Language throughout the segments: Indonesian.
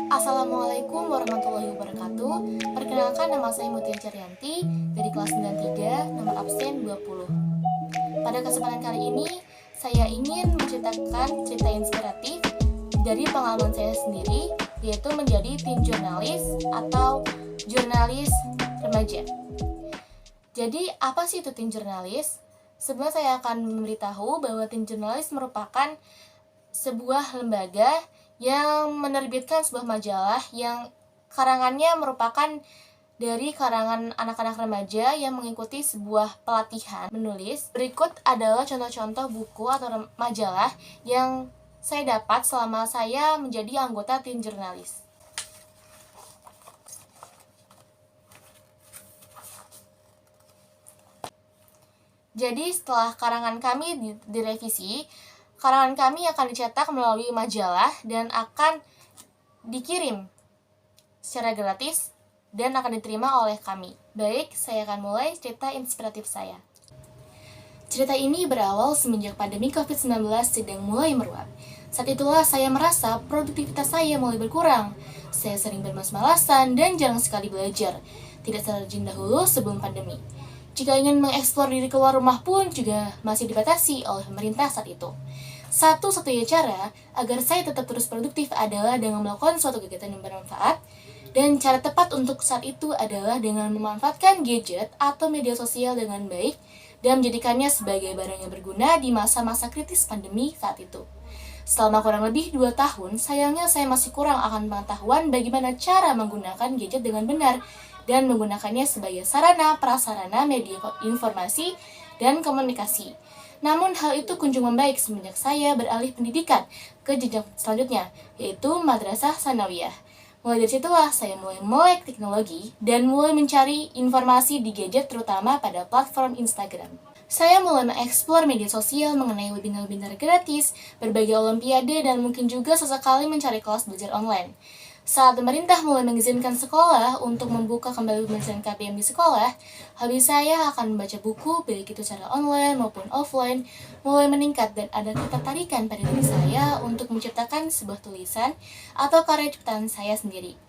Assalamualaikum warahmatullahi wabarakatuh. Perkenalkan, nama saya Mutia Cerianti dari kelas 93, nomor absen 20. Pada kesempatan kali ini, saya ingin menceritakan cerita inspiratif dari pengalaman saya sendiri, yaitu menjadi teen jurnalis atau jurnalis remaja. Jadi, apa sih itu teen jurnalis? Sebenarnya saya akan memberitahu bahwa teen jurnalis merupakan sebuah lembaga yang menerbitkan sebuah majalah yang karangannya merupakan dari karangan anak-anak remaja yang mengikuti sebuah pelatihan menulis. Berikut adalah contoh-contoh buku atau majalah yang saya dapat selama saya menjadi anggota tim jurnalis. Jadi setelah karangan kami direvisi, karangan kami akan dicetak melalui majalah dan akan dikirim secara gratis dan akan diterima oleh kami. Baik, saya akan mulai cerita inspiratif saya. Cerita ini berawal semenjak pandemi COVID-19 sedang mulai meluas. Saat itulah saya merasa produktivitas saya mulai berkurang. Saya sering bermalas-malasan dan jarang sekali belajar, tidak serajin dahulu sebelum pandemi. Jika ingin mengeksplor diri keluar rumah pun juga masih dibatasi oleh pemerintah saat itu. Satu-satunya cara agar saya tetap terus produktif adalah dengan melakukan suatu kegiatan yang bermanfaat, dan cara tepat untuk saat itu adalah dengan memanfaatkan gadget atau media sosial dengan baik dan menjadikannya sebagai barang yang berguna di masa-masa kritis pandemi saat itu. Selama kurang lebih 2 tahun, sayangnya saya masih kurang akan pengetahuan bagaimana cara menggunakan gadget dengan benar dan menggunakannya sebagai sarana prasarana media informasi dan komunikasi. Namun hal itu kunjung membaik semenjak saya beralih pendidikan ke jenjang selanjutnya, yaitu Madrasah Sanawiyah. Mulai dari situlah saya mulai melek teknologi dan mulai mencari informasi di gadget, terutama pada platform Instagram. Saya mulai mengeksplor media sosial mengenai webinar-webinar gratis, berbagai olimpiade, dan mungkin juga sesekali mencari kelas belajar online. Saat pemerintah mulai mengizinkan sekolah untuk membuka kembali pembelajaran KBM di sekolah, hobi saya akan membaca buku, baik itu secara online maupun offline, mulai meningkat dan ada ketertarikan pada diri saya untuk menciptakan sebuah tulisan atau karya ciptaan saya sendiri.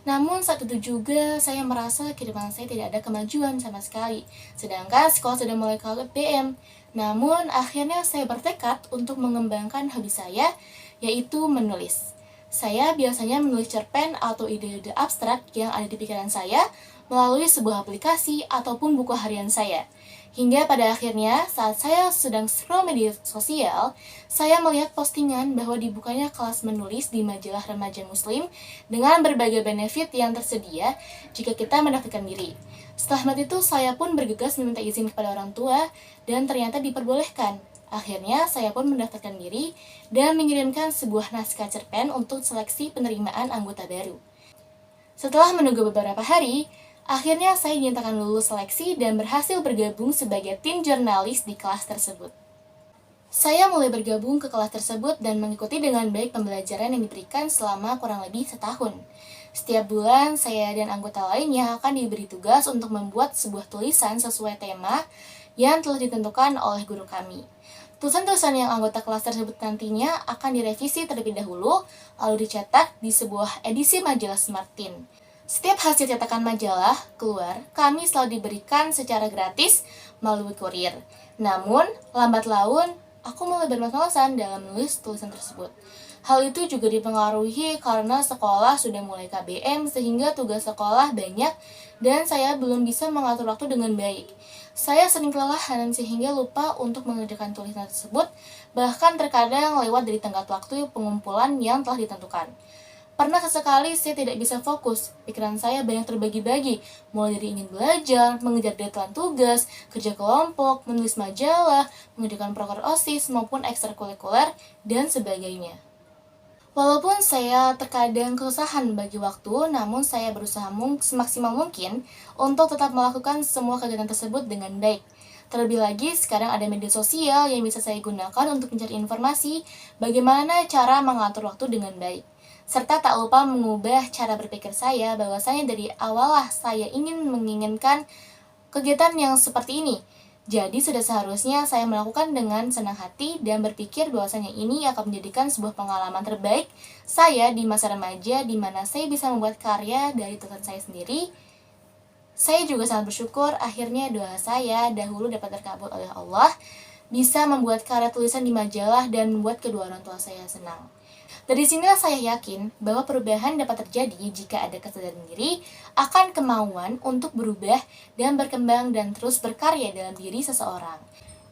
Namun saat itu juga saya merasa kehidupan saya tidak ada kemajuan sama sekali, sedangkan sekolah sudah mulai KBM. Namun akhirnya saya bertekad untuk mengembangkan hobi saya, yaitu menulis. Saya biasanya menulis cerpen atau ide-ide abstrak yang ada di pikiran saya melalui sebuah aplikasi ataupun buku harian saya. Hingga pada akhirnya saat saya sedang scroll media sosial, saya melihat postingan bahwa dibukanya kelas menulis di majalah remaja muslim dengan berbagai benefit yang tersedia jika kita mendaftarkan diri. Setelah itu saya pun bergegas meminta izin kepada orang tua dan ternyata diperbolehkan. Akhirnya saya pun mendaftarkan diri dan mengirimkan sebuah naskah cerpen untuk seleksi penerimaan anggota baru. Setelah menunggu beberapa hari, akhirnya saya dinyatakan lulus seleksi dan berhasil bergabung sebagai tim jurnalis di kelas tersebut. Saya mulai bergabung ke kelas tersebut dan mengikuti dengan baik pembelajaran yang diberikan selama kurang lebih setahun. Setiap bulan, saya dan anggota lainnya akan diberi tugas untuk membuat sebuah tulisan sesuai tema yang telah ditentukan oleh guru kami. Tulisan-tulisan yang anggota kelas tersebut nantinya akan direvisi terlebih dahulu, lalu dicetak di sebuah edisi majalah Smart Teen. Setiap hasil cetakan majalah keluar, kami selalu diberikan secara gratis melalui kurir. Namun, lambat laun, aku mulai bermalas-malasan dalam menulis tulisan tersebut. Hal itu juga dipengaruhi karena sekolah sudah mulai KBM sehingga tugas sekolah banyak dan saya belum bisa mengatur waktu dengan baik. Saya sering kelelahan sehingga lupa untuk mengerjakan tulisan tersebut, bahkan terkadang lewat dari tenggat waktu pengumpulan yang telah ditentukan. Pernah sesekali saya tidak bisa fokus, pikiran saya banyak terbagi-bagi, mulai dari ingin belajar, mengejar deadline tugas, kerja kelompok, menulis majalah, mengerjakan proker OSIS maupun ekstrakurikuler, dan sebagainya. Walaupun saya terkadang kesusahan bagi waktu, namun saya berusaha semaksimal mungkin untuk tetap melakukan semua kegiatan tersebut dengan baik. Terlebih lagi, sekarang ada media sosial yang bisa saya gunakan untuk mencari informasi bagaimana cara mengatur waktu dengan baik. Serta tak lupa mengubah cara berpikir saya bahwasanya dari awal saya menginginkan kegiatan yang seperti ini. Jadi sudah seharusnya saya melakukan dengan senang hati dan berpikir bahwasanya ini akan menjadikan sebuah pengalaman terbaik saya di masa remaja, di mana saya bisa membuat karya dari tulisan saya sendiri. Saya juga sangat bersyukur akhirnya doa saya dahulu dapat terkabul oleh Allah, bisa membuat karya tulisan di majalah dan membuat kedua orang tua saya senang. Dari sinilah saya yakin bahwa perubahan dapat terjadi jika ada kesadaran diri akan kemauan untuk berubah dan berkembang dan terus berkarya dalam diri seseorang.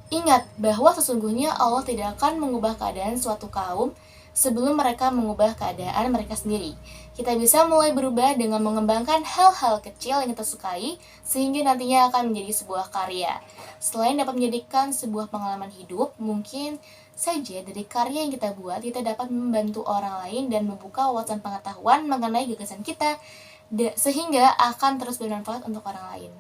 Ingat bahwa sesungguhnya Allah tidak akan mengubah keadaan suatu kaum sebelum mereka mengubah keadaan mereka sendiri. Kita bisa mulai berubah dengan mengembangkan hal-hal kecil yang kita sukai sehingga nantinya akan menjadi sebuah karya. Selain dapat menjadikan sebuah pengalaman hidup, mungkin saja dari karya yang kita buat, kita dapat membantu orang lain dan membuka wawasan pengetahuan mengenai gagasan kita, sehingga akan terus bermanfaat untuk orang lain.